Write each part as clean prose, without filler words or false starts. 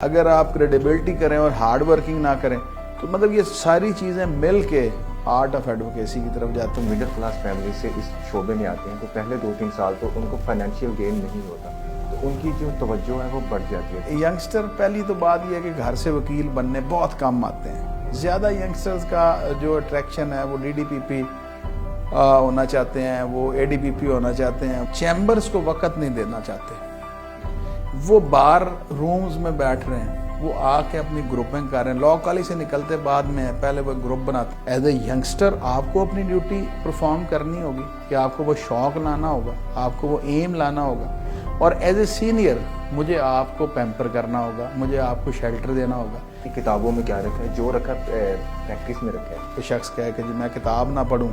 اگر آپ کریڈیبلٹی کریں اور ہارڈ ورکنگ نہ کریں تو مطلب یہ ساری چیزیں مل کے آرٹ آف ایڈوکیسی کی طرف جاتے ہیں. مڈل کلاس فیملی سے اس شعبے میں آتے ہیں تو پہلے 2-3 سال تو ان کو فائنینشیل گین نہیں ہوتا، تو ان کی جو توجہ ہے وہ بڑھ جاتی ہے. ینگسٹر پہلی تو بات یہ ہے کہ گھر سے وکیل بننے بہت کم آتے ہیں. زیادہ ینگسٹرز کا جو اٹریکشن ہے وہ ڈی ڈی پی پی ہونا چاہتے ہیں، وہ اے ڈی پی پی ہونا چاہتے ہیں. چیمبرز کو وقت نہیں دینا چاہتے، وہ بار رومز میں بیٹھ رہے ہیں، وہ آ کے اپنی گروپنگ کر رہے ہیں. لاء کالج سے نکلتے بعد میں پہلے وہ گروپ بناتے ہیں. ایز اے ینگسٹر آپ کو اپنی ڈیوٹی پرفارم کرنی ہوگی کہ آپ کو وہ شوق لانا ہوگا، آپ کو وہ ایم لانا ہوگا، اور ایز اے سینئر مجھے آپ کو پیمپر کرنا ہوگا، مجھے آپ کو شیلٹر دینا ہوگا. کتابوں میں کیا رکھا ہے، جو رکھا پریکٹس میں رکھا ہے. کوئی شخص کہے کہ جی میں کتاب نہ پڑھوں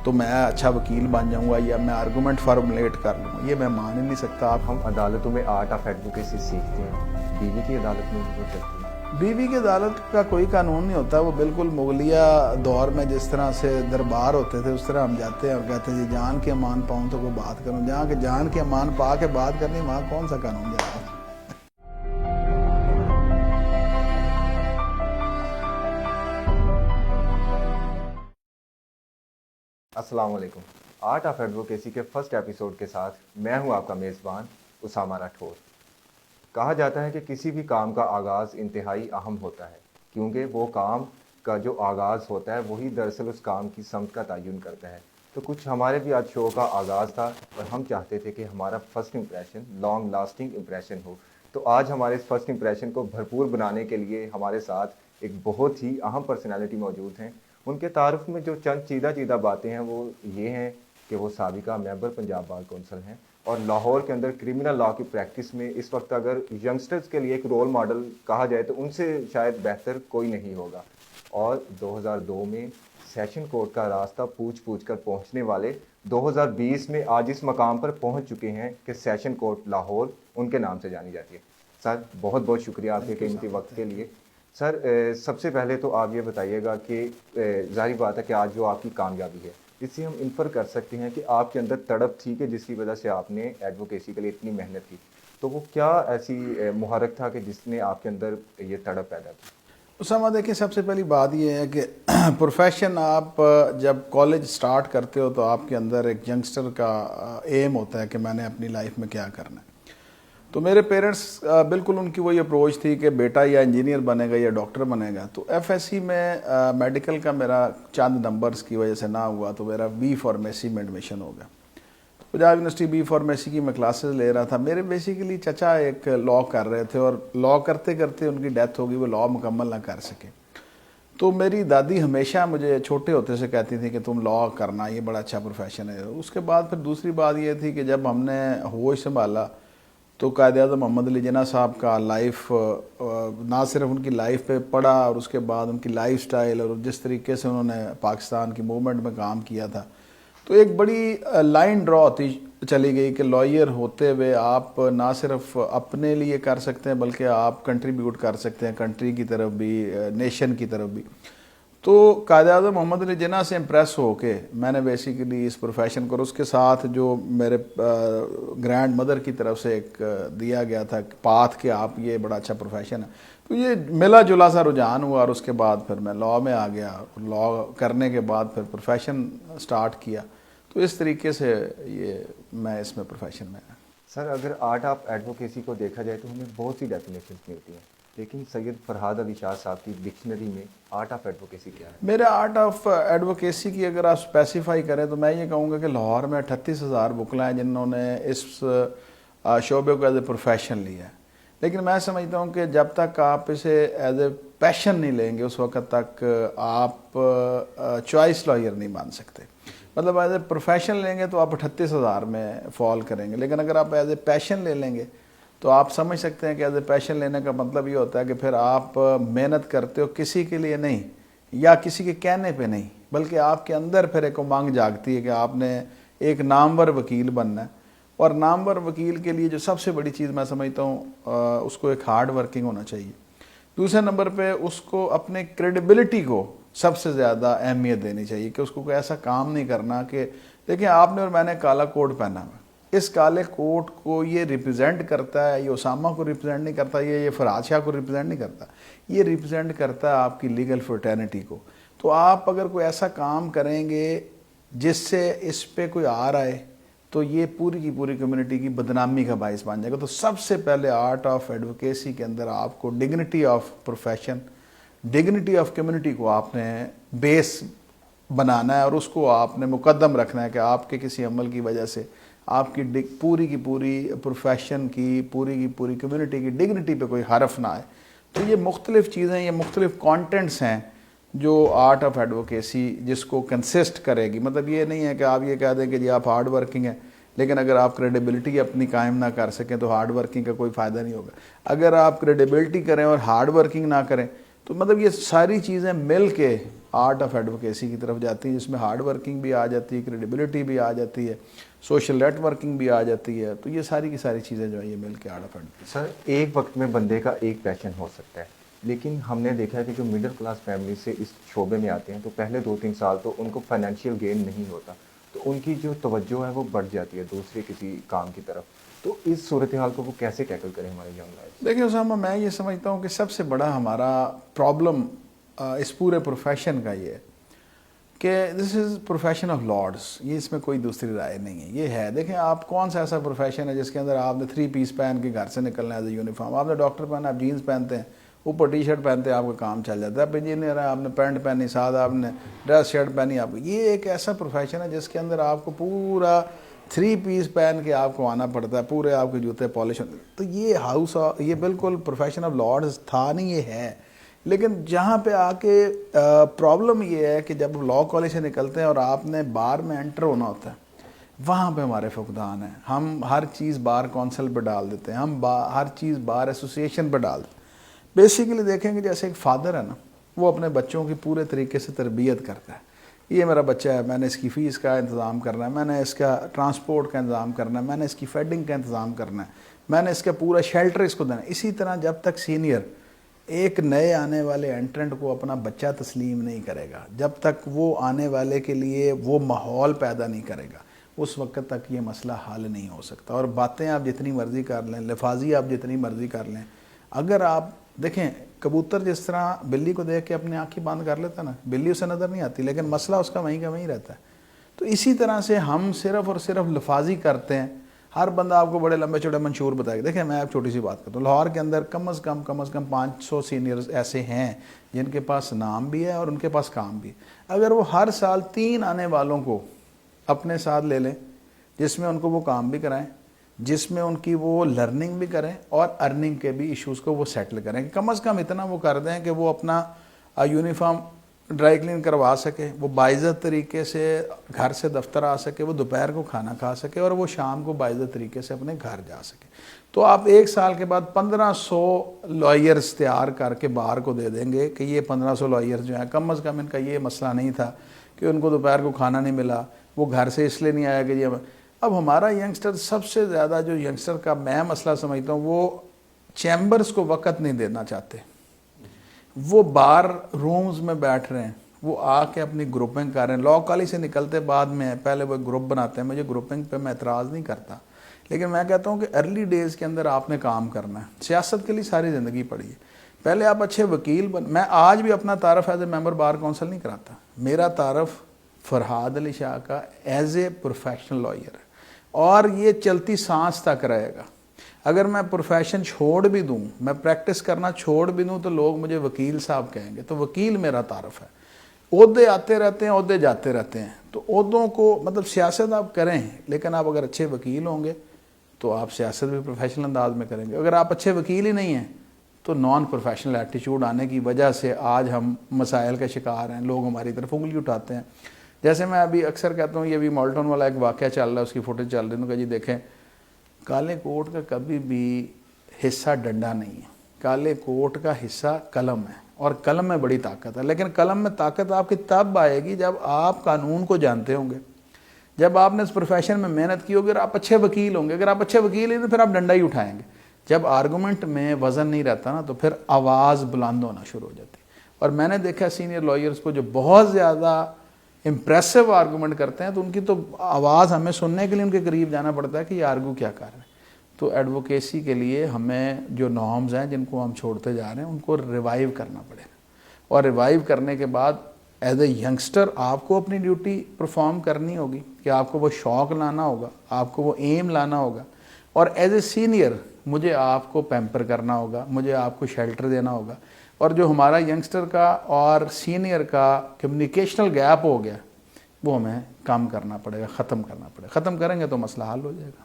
تو میں اچھا وکیل بن جاؤں گا یا میں آرگومنٹ فارمولیٹ کر لوں، یہ میں مان ہی نہیں سکتا. ہم عدالتوں میں آرٹ آف ایڈوکیسی سیکھتے ہیں، بیوی کی عدالت میں وہ چلتی ہے. بیوی کی عدالت کا کوئی قانون نہیں ہوتا، وہ بالکل مغلیہ دور میں جس طرح سے دربار ہوتے تھے اس طرح ہم جاتے ہیں اور کہتے ہیں جی جان کے امان پاؤں تو کوئی بات کروں. جہاں کہ جان کے امان پا کے بات کرنی وہاں کون سا قانون جا رہا ہے. السلام علیکم. آرٹ آف ایڈوکیسی کے فرسٹ ایپیسوڈ کے ساتھ میں ہوں آپ کا میزبان اسامہ راٹھور. کہا جاتا ہے کہ کسی بھی کام کا آغاز انتہائی اہم ہوتا ہے، کیونکہ وہ کام کا جو آغاز ہوتا ہے وہی دراصل اس کام کی سمت کا تعین کرتا ہے. تو کچھ ہمارے بھی آج شو کا آغاز تھا اور ہم چاہتے تھے کہ ہمارا first impression long lasting impression ہو. تو آج ہمارے اس فرسٹ امپریشن کو بھرپور بنانے کے لیے ہمارے ساتھ ایک بہت ہی اہم پرسنالٹی موجود ہیں. ان کے تعارف میں جو چند چیدہ باتیں ہیں وہ یہ ہیں کہ وہ سابقہ ممبر پنجاب بار کونسل ہیں اور لاہور کے اندر کرمنل لاء کی پریکٹس میں اس وقت اگر ینگسٹرز کے لیے ایک رول ماڈل کہا جائے تو ان سے شاید بہتر کوئی نہیں ہوگا. اور 2002 میں سیشن کورٹ کا راستہ پوچھ کر پہنچنے والے 2020 میں آج اس مقام پر پہنچ چکے ہیں کہ سیشن کورٹ لاہور ان کے نام سے جانی جاتی ہے. سر بہت بہت شکریہ آپ کے قیمتی وقت کے لیے. سر سب سے پہلے تو آپ یہ بتائیے گا کہ ظاہری بات ہے کہ آج جو آپ کی کامیابی ہے اس سے ہم انفر کر سکتے ہیں کہ آپ کے اندر تڑپ تھی کہ جس کی وجہ سے آپ نے ایڈوکیسی کے لیے اتنی محنت کی. تو وہ کیا ایسی محرک تھا کہ جس نے آپ کے اندر یہ تڑپ پیدا کی؟ اسامہ دیکھیں، سب سے پہلی بات یہ ہے کہ پروفیشن آپ جب کالج سٹارٹ کرتے ہو تو آپ کے اندر ایک ینگسٹر کا ایم ہوتا ہے کہ میں نے اپنی لائف میں کیا کرنا ہے. تو میرے پیرنٹس بالکل ان کی وہی اپروچ تھی کہ بیٹا یا انجینئر بنے گا یا ڈاکٹر بنے گا. تو ایف ایس سی میں میڈیکل کا میرا چند نمبرز کی وجہ سے نہ ہوا تو میرا بی فارمیسی میں ایڈمیشن ہو گیا. پنجاب یونیورسٹی بی فارمیسی کی میں کلاسز لے رہا تھا. میرے بیسیکلی چچا ایک لاء کر رہے تھے اور لاء کرتے کرتے ان کی ڈیتھ ہو گئی، وہ لاء مکمل نہ کر سکے. تو میری دادی ہمیشہ مجھے چھوٹے ہوتے سے کہتی تھی کہ تم لاء کرنا، یہ بڑا اچھا پروفیشن ہے. اس کے بعد پھر دوسری بات یہ تھی کہ جب ہم نے ہوش سنبھالا تو قائد اعظم محمد علی جناح صاحب کا لائف نہ صرف ان کی لائف پہ پڑھا اور اس کے بعد ان کی لائف سٹائل اور جس طریقے سے انہوں نے پاکستان کی موومنٹ میں کام کیا تھا تو ایک بڑی لائن ڈرا ہوتی چلی گئی کہ لائر ہوتے ہوئے آپ نہ صرف اپنے لیے کر سکتے ہیں بلکہ آپ کنٹریبیوٹ کر سکتے ہیں کنٹری کی طرف بھی، نیشن کی طرف بھی. تو قائد اعظم محمد علی جناح سے امپریس ہو کے میں نے بیسیکلی اس پروفیشن کو، اس کے ساتھ جو میرے گرینڈ مدر کی طرف سے ایک دیا گیا تھا پاتھ کہ آپ یہ بڑا اچھا پروفیشن ہے، تو یہ ملا جلا سا رجحان ہوا اور اس کے بعد پھر میں لاء میں آ گیا. لاء کرنے کے بعد پھر پروفیشن سٹارٹ کیا. تو اس طریقے سے یہ میں اس میں پروفیشن میں. سر اگر آرٹ آف ایڈوکیسی کو دیکھا جائے تو ہمیں بہت سی ڈیفینیشنز ملتی ہیں، لیکن سید فرہاد علی شاہ صاحب کی ڈکشنری میں آرٹ آف ایڈوکیسی کیا ہے؟ میرے آرٹ آف ایڈوکیسی کی اگر آپ اسپیسیفائی کریں تو میں یہ کہوں گا کہ لاہور میں 38,000 وکلا ہیں جنہوں نے اس شعبے کو ایز اے پروفیشن لیا ہے. لیکن میں سمجھتا ہوں کہ جب تک آپ اسے ایز اے پیشن نہیں لیں گے اس وقت تک آپ چوائس لائر نہیں بن سکتے. مطلب ایز اے پروفیشن لیں گے تو آپ 38,000 میں فال کریں گے، لیکن اگر آپ ایز اے پیشن لے لیں گے تو آپ سمجھ سکتے ہیں کہ ایز اے پیشن لینے کا مطلب یہ ہوتا ہے کہ پھر آپ محنت کرتے ہو کسی کے لیے نہیں یا کسی کے کہنے پہ نہیں، بلکہ آپ کے اندر پھر ایک امنگ جاگتی ہے کہ آپ نے ایک نامور وکیل بننا ہے. اور نامور وکیل کے لیے جو سب سے بڑی چیز میں سمجھتا ہوں اس کو ایک ہارڈ ورکنگ ہونا چاہیے. دوسرے نمبر پہ اس کو اپنے کریڈیبلٹی کو سب سے زیادہ اہمیت دینی چاہیے کہ اس کو کوئی ایسا کام نہیں کرنا کہ دیکھیں آپ نے اور میں نے کالا کوٹ پہنا ہوا اس کالے کوٹ کو یہ ریپرزینٹ کرتا ہے، یہ اسامہ کو ریپرزینٹ نہیں کرتا، یہ فرحاد شاہ کو ریپرزینٹ نہیں کرتا، یہ ریپرزینٹ کرتا ہے آپ کی لیگل فرٹرنٹی کو. تو آپ اگر کوئی ایسا کام کریں گے جس سے اس پہ کوئی آ رہا ہے تو یہ پوری کی پوری کمیونٹی کی بدنامی کا باعث بن جائے گا. تو سب سے پہلے آرٹ آف ایڈوکیسی کے اندر آپ کو dignity of profession, dignity of community کو آپ نے بیس بنانا ہے، اور اس کو آپ نے مقدم رکھنا ہے کہ آپ کے کسی عمل کی وجہ سے آپ کی پوری کی پوری پروفیشن کی پوری کمیونٹی کی ڈگنیٹی پہ کوئی حرف نہ آئے. تو یہ مختلف چیزیں، یہ مختلف کانٹینٹس ہیں جو آرٹ آف ایڈوکیسی جس کو کنسسٹ کرے گی. مطلب یہ نہیں ہے کہ آپ یہ کہہ دیں کہ جی آپ ہارڈ ورکنگ ہیں، لیکن اگر آپ کریڈیبلٹی اپنی قائم نہ کر سکیں تو ہارڈ ورکنگ کا کوئی فائدہ نہیں ہوگا. اگر آپ کریڈیبلٹی کریں اور ہارڈ ورکنگ نہ کریں تو مطلب یہ ساری چیزیں مل کے آرٹ آف ایڈوکیسی کی طرف جاتی ہیں، جس میں ہارڈ ورکنگ بھی آ جاتی ہے، کریڈیبلٹی بھی آ جاتی ہے، سوشل نیٹ ورکنگ بھی آ جاتی ہے. تو یہ ساری کی ساری چیزیں جو ہیں یہ مل کے آرٹ آف ایڈوکیسی. سر ایک وقت میں بندے کا ایک پیشن ہو سکتا ہے، لیکن ہم نے دیکھا ہے کہ جو مڈل کلاس فیملی سے اس شعبے میں آتے ہیں تو پہلے 2-3 سال تو ان کو فائنینشیل گین نہیں ہوتا، تو ان کی جو توجہ ہے وہ بڑھ جاتی ہے دوسرے کسی کام کی طرف. تو اس صورتحال کو وہ کیسے ٹیکل کریں ہمارے ینگ لائف؟ دیکھیں اسامہ، میں یہ سمجھتا ہوں کہ سب سے بڑا ہمارا پرابلم اس پورے پروفیشن کا یہ ہے کہ دس از پروفیشن آف لارڈس. یہ اس میں کوئی دوسری رائے نہیں ہے. یہ ہے، دیکھیں آپ کون سا ایسا پروفیشن ہے جس کے اندر آپ نے 3 پیس پہن کے گھر سے نکلنا ہے ایز اے یونیفارم. آپ نے ڈاکٹر پہنا، آپ جینس پہنتے ہیں، اوپر ٹی شرٹ پہنتے ہیں، آپ کا کام چل جاتا ہے. آپ انجینئر ہیں، آپ نے پینٹ پہنی، ساتھ آپ نے ڈریس شرٹ پہنی. آپ کو یہ ایک ایسا پروفیشن ہے جس کے اندر آپ کو پورا 3 پیس پہن کے آپ کو آنا پڑتا ہے، پورے آپ کے جوتے پالش ہوتے. تو یہ بالکل پروفیشن آف لارڈس تھا نہیں، یہ ہے. لیکن جہاں پہ آ کے پرابلم یہ ہے کہ جب لاء کالج سے نکلتے ہیں اور آپ نے بار میں انٹر ہونا ہوتا ہے، وہاں پہ ہمارے فقدان ہیں. ہم ہر چیز بار کونسل پہ ڈال دیتے ہیں، ہم ہر چیز بار ایسوسیشن پہ ڈال دیتے ہیں. بیسیکلی دیکھیں کہ جیسے ایک فادر ہے نا، وہ اپنے بچوں کی پورے طریقے سے تربیت کرتا ہے. یہ میرا بچہ ہے، میں نے اس کی فیس کا انتظام کرنا ہے، میں نے اس کا ٹرانسپورٹ کا انتظام کرنا ہے، میں نے اس کی فیڈنگ کا انتظام کرنا ہے، میں نے اس کا پورا شیلٹر اس کو دینا ہے. اسی طرح جب تک سینئر ایک نئے آنے والے انٹرنٹ کو اپنا بچہ تسلیم نہیں کرے گا، جب تک وہ آنے والے کے لیے وہ ماحول پیدا نہیں کرے گا، اس وقت تک یہ مسئلہ حل نہیں ہو سکتا. اور باتیں آپ جتنی مرضی کر لیں، لفاظی آپ جتنی مرضی کر لیں، اگر آپ دیکھیں کبوتر جس طرح بلی کو دیکھ کے اپنی آنکھیں بند کر لیتا نا، بلی اسے نظر نہیں آتی، لیکن مسئلہ اس کا وہیں کا وہیں رہتا ہے. تو اسی طرح سے ہم صرف اور صرف لفاظی کرتے ہیں. ہر بندہ آپ کو بڑے لمبے چوڑے منشور بتائے گا. دیکھیں میں ایک چھوٹی سی بات کرتا ہوں، لاہور کے اندر کم از کم 500 سینئرز ایسے ہیں جن کے پاس نام بھی ہے اور ان کے پاس کام بھی. اگر وہ ہر سال 3 آنے والوں کو اپنے ساتھ لے لیں جس میں ان کو وہ کام بھی کرائیں، جس میں ان کی وہ لرننگ بھی کریں اور ارننگ کے بھی ایشوز کو وہ سیٹل کریں، کہ کم از کم اتنا وہ کر دیں کہ وہ اپنا یونیفارم ڈرائی کلین کروا سکے، وہ باعزت طریقے سے گھر سے دفتر آ سکے، وہ دوپہر کو کھانا کھا سکے اور وہ شام کو باعزت طریقے سے اپنے گھر جا سکے. تو آپ 1 سال کے بعد 1500 لائرز تیار کر کے باہر کو دے دیں گے کہ یہ 1500 لائرز جو ہیں کم از کم ان کا یہ مسئلہ نہیں تھا کہ ان کو دوپہر کو کھانا نہیں ملا، وہ گھر سے اس لیے نہیں آیا کہ یہ. اب ہمارا ینگسٹر سب سے زیادہ جو ینگسٹر کا میں مسئلہ سمجھتا ہوں، وہ چیمبرز کو وقت نہیں دینا چاہتے. وہ بار رومز میں بیٹھ رہے ہیں، وہ آ کے اپنی گروپنگ کر رہے ہیں. لاء کالج سے نکلتے بعد میں پہلے وہ گروپ بناتے ہیں. مجھے گروپنگ پہ میں اعتراض نہیں کرتا، لیکن میں کہتا ہوں کہ ارلی ڈیز کے اندر آپ نے کام کرنا ہے. سیاست کے لیے ساری زندگی پڑی ہے. پہلے آپ اچھے وکیل میں آج بھی اپنا تعارف as a member bar council نہیں کراتا. میرا تعارف فرحاد علی شاہ کا ایز اے پروفیشنل لائر ہے اور یہ چلتی سانس تک رہے گا. اگر میں پروفیشن چھوڑ بھی دوں، میں پریکٹس کرنا چھوڑ بھی دوں تو لوگ مجھے وکیل صاحب کہیں گے. تو وکیل میرا تعارف ہے. عہدے آتے رہتے ہیں، عہدے جاتے رہتے ہیں. تو عہدوں کو مطلب سیاست آپ کریں، لیکن آپ اگر اچھے وکیل ہوں گے تو آپ سیاست بھی پروفیشنل انداز میں کریں گے. اگر آپ اچھے وکیل ہی نہیں ہیں تو نان پروفیشنل ایٹیچیوڈ آنے کی وجہ سے آج ہم مسائل کا شکار ہیں. لوگ ہماری طرف انگلی اٹھاتے ہیں. جیسے میں ابھی اکثر کہتا ہوں، یہ بھی مالٹون والا ایک واقعہ چل رہا ہے، اس کی فوٹیج چل رہی ہے کہ جی دیکھیں کالے کوٹ کا کبھی بھی حصہ ڈنڈا نہیں ہے. کالے کوٹ کا حصہ قلم ہے اور قلم میں بڑی طاقت ہے. لیکن قلم میں طاقت آپ کی تب آئے گی جب آپ قانون کو جانتے ہوں گے، جب آپ نے اس پروفیشن میں محنت کی ہوگی اور آپ اچھے وکیل ہوں گے. اگر آپ اچھے وکیل ہیں تو پھر آپ ڈنڈا ہی اٹھائیں گے. جب آرگومنٹ میں وزن نہیں رہتا نا تو پھر آواز بلند ہونا شروع ہو جاتی. اور میں نے دیکھا سینئر لائرز کو جو بہت زیادہ امپریسو آرگومنٹ کرتے ہیں تو ان کی تو آواز ہمیں سننے کے لیے ان کے قریب جانا پڑتا ہے کہ یہ آرگو کیا کر رہے ہیں. تو ایڈوکیسی کے لیے ہمیں جو نارمز ہیں جن کو ہم چھوڑتے جا رہے ہیں ان کو ریوائیو کرنا پڑے گا, اور ریوائیو کرنے کے بعد ایز اے ینگسٹر آپ کو اپنی ڈیوٹی پرفارم کرنی ہوگی کہ آپ کو وہ شوق لانا ہوگا, آپ کو وہ ایم لانا ہوگا, اور ایز اے سینئر مجھے آپ کو پیمپر کرنا ہوگا, مجھے آپ کو شیلٹر دینا ہوگا. اور جو ہمارا ینگسٹر کا اور سینئر کا کمیونیکیشنل گیپ ہو گیا وہ ہمیں کم کرنا پڑے گا, ختم کرنا پڑے گا. ختم کریں گے تو مسئلہ حل ہو جائے گا.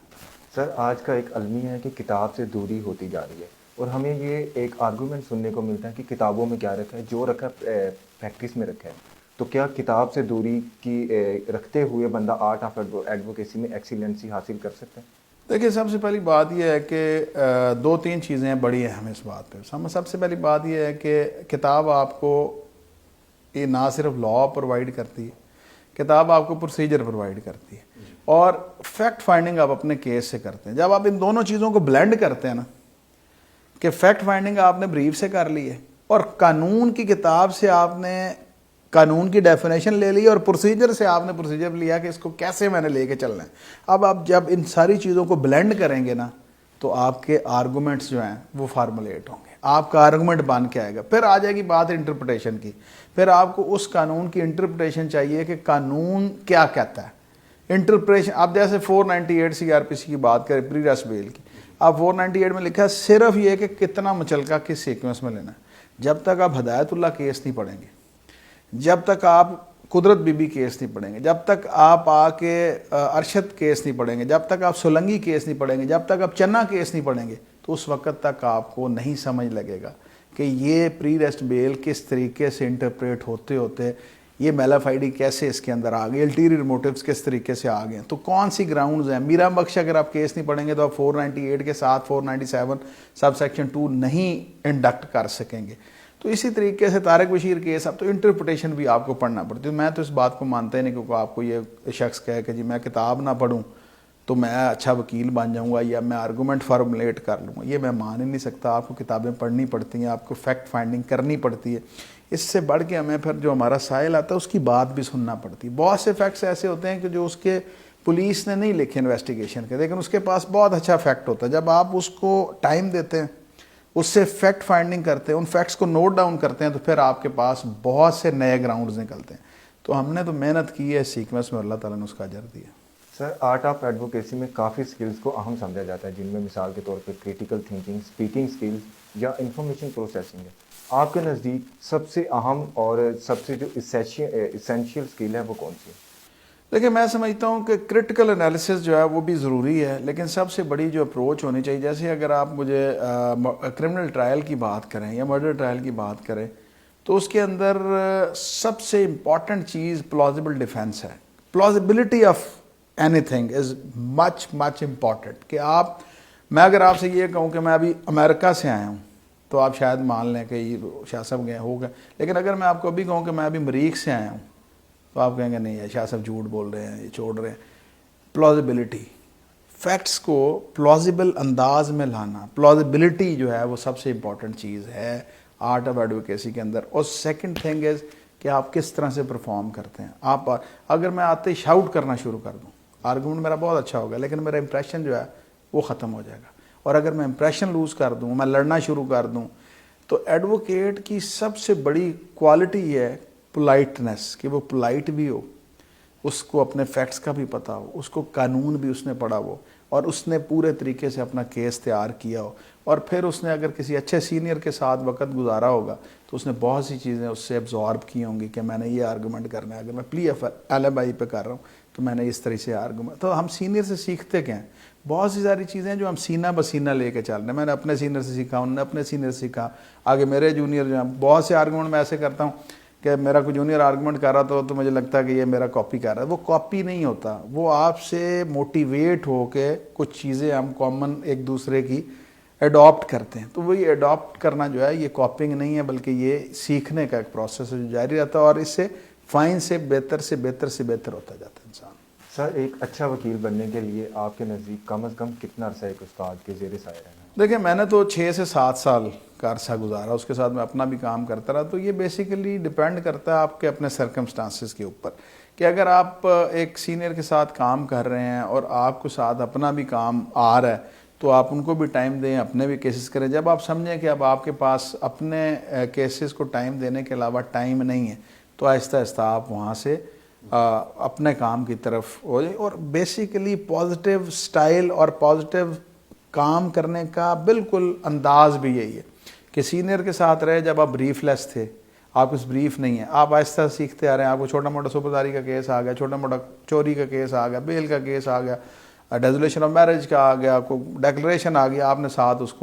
سر آج کا ایک المیہ ہے کہ کتاب سے دوری ہوتی جا رہی ہے, اور ہمیں یہ ایک آرگومنٹ سننے کو ملتا ہے کہ کتابوں میں کیا رکھا ہے, جو رکھا ہے پریکٹس میں رکھا ہے. تو کیا کتاب سے دوری کی رکھتے ہوئے بندہ آرٹ آف ایڈوکیسی میں ایکسیلنسی حاصل کر سکتا ہے؟ دیکھیے سب سے پہلی بات یہ ہے کہ دو تین چیزیں بڑی اہم اس بات پہ. سب سے پہلی بات یہ ہے کہ کتاب آپ کو یہ نہ صرف لا پرووائڈ کرتی ہے, کتاب آپ کو پروسیجر پرووائڈ کرتی ہے, اور فیکٹ فائنڈنگ آپ اپنے کیس سے کرتے ہیں. جب آپ ان دونوں چیزوں کو بلینڈ کرتے ہیں نا, کہ فیکٹ فائنڈنگ آپ نے بریف سے کر لی ہے اور قانون کی کتاب سے آپ نے قانون کی ڈیفینیشن لے لی اور پروسیجر سے آپ نے پروسیجر لیا کہ اس کو کیسے میں نے لے کے چلنا ہے. اب آپ جب ان ساری چیزوں کو بلینڈ کریں گے نا تو آپ کے آرگومنٹس جو ہیں وہ فارمولیٹ ہوں گے, آپ کا آرگومنٹ بن کے آئے گا. پھر آ جائے گی بات انٹرپریٹیشن کی, پھر آپ کو اس قانون کی انٹرپریٹیشن چاہیے کہ قانون کیا کہتا ہے. انٹرپریشن اب جیسے 498 CRPC کی بات کریں, پری ریسٹ بیل کی, اب 498 میں لکھا ہے صرف یہ کہ کتنا مچلکا کس سیکوینس میں لینا ہے. جب تک آپ ہدایت اللہ کیس نہیں پڑھیں گے, جب تک آپ قدرت بی بی کیس نہیں پڑھیں گے, جب تک آپ آ کے ارشد کیس نہیں پڑھیں گے, جب تک آپ سولنگی کیس نہیں پڑھیں گے, جب تک آپ چنا کیس نہیں پڑھیں گے, تو اس وقت تک آپ کو نہیں سمجھ لگے گا کہ یہ پری ریسٹ بیل کس طریقے سے انٹرپریٹ ہوتے ہوتے یہ میلافائڈی کیسے اس کے اندر آ گئی, الٹیریئر موٹیوز کس طریقے سے آ گئے, تو کون سی گراؤنڈز ہیں. میرا بخش اگر آپ کیس نہیں پڑھیں گے تو آپ 498 کے ساتھ 497 سب سیکشن 2 نہیں انڈکٹ کر سکیں گے. تو اسی طریقے سے طارق بشیر کیس, اب تو انٹرپریٹیشن بھی آپ کو پڑھنا پڑتی ہے. میں تو اس بات کو مانتا ہی نہیں کیونکہ آپ کو یہ شخص کہے کہ جی میں کتاب نہ پڑھوں تو میں اچھا وکیل بن جاؤں گا یا میں آرگومنٹ فارمولیٹ کر لوں گا, یہ میں مان ہی نہیں سکتا. آپ کو کتابیں پڑھنی پڑتی ہیں, آپ کو فیکٹ فائنڈنگ کرنی پڑتی ہے. اس سے بڑھ کے ہمیں پھر جو ہمارا سائل آتا ہے اس کی بات بھی سننا پڑتی ہے. بہت سے فیکٹس ایسے ہوتے ہیں کہ جو اس کے پولیس نے نہیں لکھے انویسٹیگیشن کے, لیکن اس کے پاس بہت اچھا فیکٹ ہوتا ہے. جب آپ اس کو ٹائم دیتے ہیں, اس سے فیکٹ فائنڈنگ کرتے ہیں, ان فیکٹس کو نوٹ ڈاؤن کرتے ہیں, تو پھر آپ کے پاس بہت سے نئے گراؤنڈز نکلتے ہیں. تو ہم نے تو محنت کی ہے سیکوینس میں, اللہ تعالیٰ نے اس کا اجر دیا. سر آرٹ آف ایڈوکیسی میں کافی سکلز کو اہم سمجھا جاتا ہے, جن میں مثال کے طور پہ کریٹیکل تھنکنگ, اسپیکنگ سکلز یا انفارمیشن پروسیسنگ ہے. آپ کے نزدیک سب سے اہم اور سب سے جو اسینشیل سکل ہے وہ کون سی ہے؟ دیکھیں میں سمجھتا ہوں کہ کرٹیکل انالیسس جو ہے وہ بھی ضروری ہے, لیکن سب سے بڑی جو اپروچ ہونی چاہیے, جیسے اگر آپ مجھے کرمنل ٹرائل کی بات کریں یا مرڈر ٹرائل کی بات کریں, تو اس کے اندر سب سے امپورٹنٹ چیز پلازیبل ڈیفینس ہے. Plausibility of anything is much important. کہ میں اگر آپ سے یہ کہوں کہ میں ابھی امریکہ سے آیا ہوں تو آپ شاید مان لیں کہ یہ شاہ صاحب گئے ہو گئے, لیکن اگر میں آپ کو ابھی کہوں کہ میں ابھی مریخ سے آیا ہوں تو آپ کہیں گے نہیں ہے شاہ صاحب جھوٹ بول رہے ہیں, یہ چھوڑ رہے ہیں. پلازیبلٹی, فیکٹس کو پلازیبل انداز میں لانا, پلازیبلٹی جو ہے وہ سب سے امپورٹنٹ چیز ہے آرٹ آف ایڈوکیسی کے اندر. اور سیکنڈ تھنگ از کہ آپ کس طرح سے پرفارم کرتے ہیں. آپ اگر میں آتے ہی شاؤٹ کرنا شروع کر دوں, آرگومنٹ میرا بہت اچھا ہوگا لیکن میرا امپریشن جو ہے وہ ختم ہو جائے گا. اور اگر میں امپریشن لوز کر دوں, میں لڑنا شروع کر دوں, تو ایڈوکیٹ کی سب سے بڑی کوالٹی یہ ہے پولائٹنس, کہ وہ پولائٹ بھی ہو, اس کو اپنے فیکٹس کا بھی پتہ ہو, اس کو قانون بھی اس نے پڑھا ہو, اور اس نے پورے طریقے سے اپنا کیس تیار کیا ہو, اور پھر اس نے اگر کسی اچھے سینئر کے ساتھ وقت گزارا ہوگا تو اس نے بہت سی چیزیں اس سے ایبزارب کی ہوں گی کہ میں نے یہ آرگومنٹ کرنا ہے. اگر میں پلی ایلیبائی پہ کر رہا ہوں تو میں نے اس طرح سے آرگومنٹ, تو ہم سینئر سے سیکھتے کیا ہیں, بہت سی ساری چیزیں جو ہم سینہ بسینہ لے کے چل رہے ہیں. میں نے اپنے سینئر سے سیکھا, انہوں نے اپنے سینئر سے سیکھا, آگے میرے جونیئر جو ہیں, بہت سے آرگومنٹ میں ایسے کرتا ہوں کہ میرا کوئی جونیئر آرگومنٹ کر رہا تو مجھے لگتا ہے کہ یہ میرا کاپی کر رہا ہے. وہ کاپی نہیں ہوتا, وہ آپ سے موٹیویٹ ہو کے کچھ چیزیں ہم کامن ایک دوسرے کی ایڈاپٹ کرتے ہیں. تو وہی ایڈاپٹ کرنا جو ہے یہ کاپنگ نہیں ہے بلکہ یہ سیکھنے کا ایک پروسیس ہے جو جاری رہتا ہے, اور اس سے فائن سے بہتر ہوتا جاتا ہے انسان. سر ایک اچھا وکیل بننے کے لیے آپ کے نزدیک کم از کم کتنا عرصہ ایک استاد کے زیر سایہ رہنا ہے؟ دیکھیں میں نے تو 6 سے 7 سال کا عرصہ گزارا, اس کے ساتھ میں اپنا بھی کام کرتا رہا. تو یہ بیسیکلی ڈیپینڈ کرتا ہے آپ کے اپنے سرکمسٹانسز کے اوپر کہ اگر آپ ایک سینئر کے ساتھ کام کر رہے ہیں اور آپ کو ساتھ اپنا بھی کام آ رہا ہے تو آپ ان کو بھی ٹائم دیں, اپنے بھی کیسز کریں. جب آپ سمجھیں کہ اب آپ کے پاس اپنے کیسز کو ٹائم دینے کے علاوہ ٹائم نہیں ہے تو آہستہ آہستہ آپ وہاں سے اپنے کام کی طرف ہو جائیں. اور بیسیکلی پازیٹیو سٹائل اور پازیٹیو کام کرنے کا بالکل انداز بھی یہی ہے کہ سینئر کے ساتھ رہے جب آپ بریف لیس تھے, آپ کچھ بریف نہیں ہے, آپ آہستہ سیکھتے آ رہے ہیں. آپ کو چھوٹا موٹا سپرداری کا کیس آ گیا, چھوٹا موٹا چوری کا کیس آ گیا, بیل کا کیس آ گیا, ڈیزولیشن آف میرج کا آ گیا, کو ڈیکلریشن آ گیا, آپ نے ساتھ اس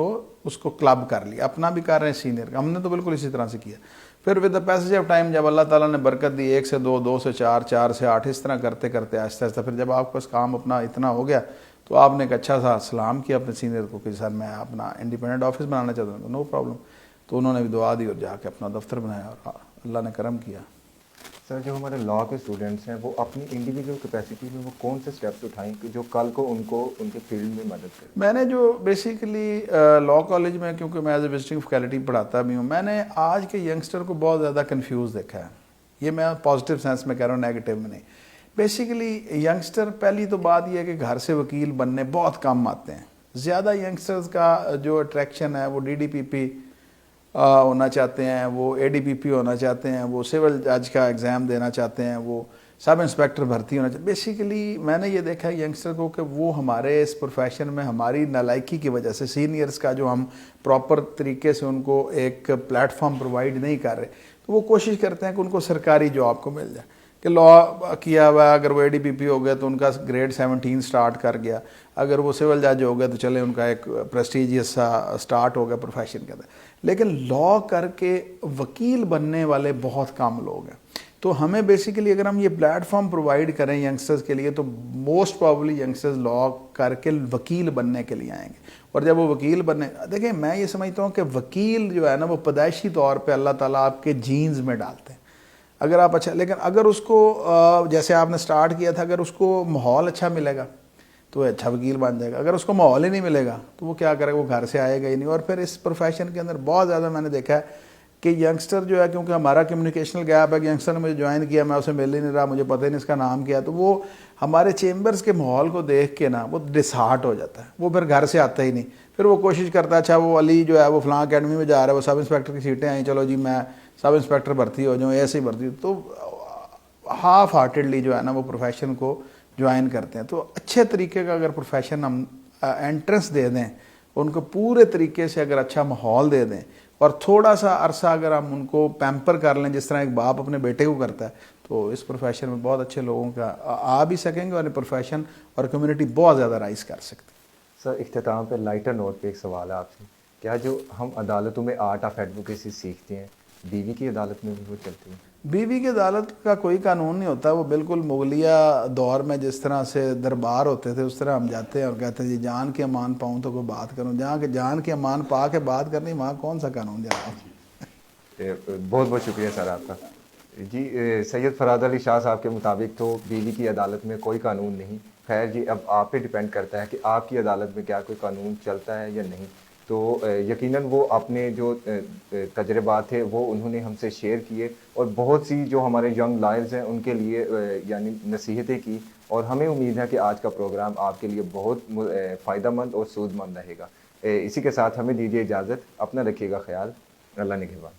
کو کلب کر لیا. اپنا بھی کر رہے ہیں سینئر کا, ہم نے تو بالکل اسی طرح سے کیا. پھر with the passage of time جب اللہ تعالیٰ نے برکت دی 1 سے 2, 2 سے 4, 4 سے 8 اس طرح کرتے کرتے آہستہ آہستہ پھر جب آپ کے پاس کام اپنا اتنا ہو گیا تو آپ نے ایک اچھا سا سلام کیا اپنے سینئر کو کہ سر میں اپنا انڈیپینڈنٹ آفس بنانا چاہتا ہوں. No problem. تو انہوں نے بھی دعا دی اور جا کے اپنا دفتر بنایا اور اللہ نے کرم کیا. سر جو ہمارے لاء کے اسٹوڈنٹس ہیں وہ اپنی انڈیویجول کیپیسٹی میں وہ کون سے اسٹیپس اٹھائیں کہ جو کل کو ان کے فیلڈ میں مدد کرے؟ میں نے جو بیسیکلی لاء کالج میں, کیونکہ میں ایز اے وزٹنگ فیکلٹی پڑھاتا بھی ہوں, میں نے آج کے ینگسٹر کو بہت زیادہ کنفیوز دیکھا ہے. یہ میں پازیٹیو سینس میں کہہ رہا ہوں, نیگیٹو میں نہیں. بیسیکلی ینگسٹر پہلی تو بات یہ ہے کہ گھر سے وکیل بننے بہت کم آتے ہیں. زیادہ ینگسٹرز کا جو اٹریکشن ہے وہ DDPP ہونا چاہتے ہیں, وہ ADPP ہونا چاہتے ہیں, وہ سول جج کا ایگزام دینا چاہتے ہیں, وہ سب انسپیکٹر بھرتی ہونا چاہتے ہیں. بیسیکلی میں نے یہ دیکھا ہے ینگسٹر کو کہ وہ ہمارے اس پروفیشن میں ہماری نالائکی کی وجہ سے سینئرز کا جو ہم پراپر طریقے سے ان کو ایک پلیٹ فارم پرووائڈ نہیں کر رہے, تو وہ کوشش کرتے ہیں کہ ان کو سرکاری جاب کو مل جائے. کہ لاء کیا ہوا ہے, اگر وہ ADPP ہو گیا تو ان کا گریڈ 17 سٹارٹ کر گیا, اگر وہ سول جج ہو گیا تو چلے ان کا ایک پریسٹیجیس سا سٹارٹ ہو گیا پروفیشن کے اندر. لیکن لاء کر کے وکیل بننے والے بہت کم لوگ ہیں. تو ہمیں بیسیکلی اگر ہم یہ پلیٹ فارم پرووائڈ کریں ینگسٹرز کے لیے تو موسٹ پرابلی ینگسٹرز لاء کر کے وکیل بننے کے لیے آئیں گے. اور جب وہ وکیل بننے, دیکھیں میں یہ سمجھتا ہوں کہ وکیل جو ہے نا وہ پیدائشی طور پہ اللہ تعالیٰ آپ کے جینز میں ڈالتے ہیں. اگر آپ اچھا, لیکن اگر اس کو جیسے آپ نے سٹارٹ کیا تھا, اگر اس کو ماحول اچھا ملے گا تو اچھا وکیل بن جائے گا. اگر اس کو ماحول ہی نہیں ملے گا تو وہ کیا کرے گا, وہ گھر سے آئے گا ہی نہیں. اور پھر اس پروفیشن کے اندر بہت زیادہ میں نے دیکھا ہے کہ ینگسٹر جو ہے, کیونکہ ہمارا کمیونیکیشنل گیپ ہے کہ ینگسٹر نے مجھے جوائن کیا, میں اسے مل ہی نہیں رہا, مجھے پتہ ہی نہیں اس کا نام کیا, تو وہ ہمارے چیمبرز کے ماحول کو دیکھ کے نا وہ ڈسہارٹ ہو جاتا ہے, وہ پھر گھر سے آتا ہی نہیں. پھر وہ کوشش کرتا ہے, اچھا وہ علی جو ہے وہ فلاں اکیڈمی میں جا رہا ہے, وہ سب انسپیکٹر کی سیٹیں آئیں, چلو جی میں سب انسپیکٹر بھرتی ہو جاؤں, ایسے ہی بھرتی ہوں. تو ہاف ہارٹیڈلی جو ہے نا وہ پروفیشن کو جوائن کرتے ہیں. تو اچھے طریقے کا اگر پروفیشن ہم انٹرنس دے دیں, ان کو پورے طریقے سے اگر اچھا ماحول دے دیں اور تھوڑا سا عرصہ اگر ہم ان کو پیمپر کر لیں جس طرح ایک باپ اپنے بیٹے کو کرتا ہے, تو اس پروفیشن میں بہت اچھے لوگوں کا آ بھی سکیں گے اور پروفیشن اور کمیونٹی بہت زیادہ رائز کر سکتے ہیں. سر اختتام پہ لائٹر نوٹ پہ ایک سوال ہے آپ سے, کیا جو ہم عدالتوں میں آرٹ آف ایڈوکیسی سیکھتے ہیں بیوی کی عدالت میں بھی وہ چلتی ہے؟ بیوی کی عدالت کا کوئی قانون نہیں ہوتا, وہ بالکل مغلیہ دور میں جس طرح سے دربار ہوتے تھے اس طرح ہم جاتے ہیں اور کہتے ہیں جی جان کے امان پاؤں تو کوئی بات کروں. جہاں کہ جان کے امان پا کے بات کرنی, وہاں کون سا قانون جناب. بہت بہت شکریہ سر آپ کا. جی سید فراد علی شاہ صاحب کے مطابق تو بیوی کی عدالت میں کوئی قانون نہیں. خیر جی اب آپ پہ ڈیپینڈ کرتا ہے کہ آپ کی عدالت میں کیا کوئی قانون چلتا ہے یا نہیں. تو یقیناً وہ اپنے جو تجربات تھے وہ انہوں نے ہم سے شیئر کیے اور بہت سی جو ہمارے ینگ لائرز ہیں ان کے لیے یعنی نصیحتیں کی, اور ہمیں امید ہے کہ آج کا پروگرام آپ کے لیے بہت فائدہ مند اور سود مند رہے گا. اسی کے ساتھ ہمیں دیجیے اجازت, اپنا رکھیے گا خیال, اللہ نگہبان.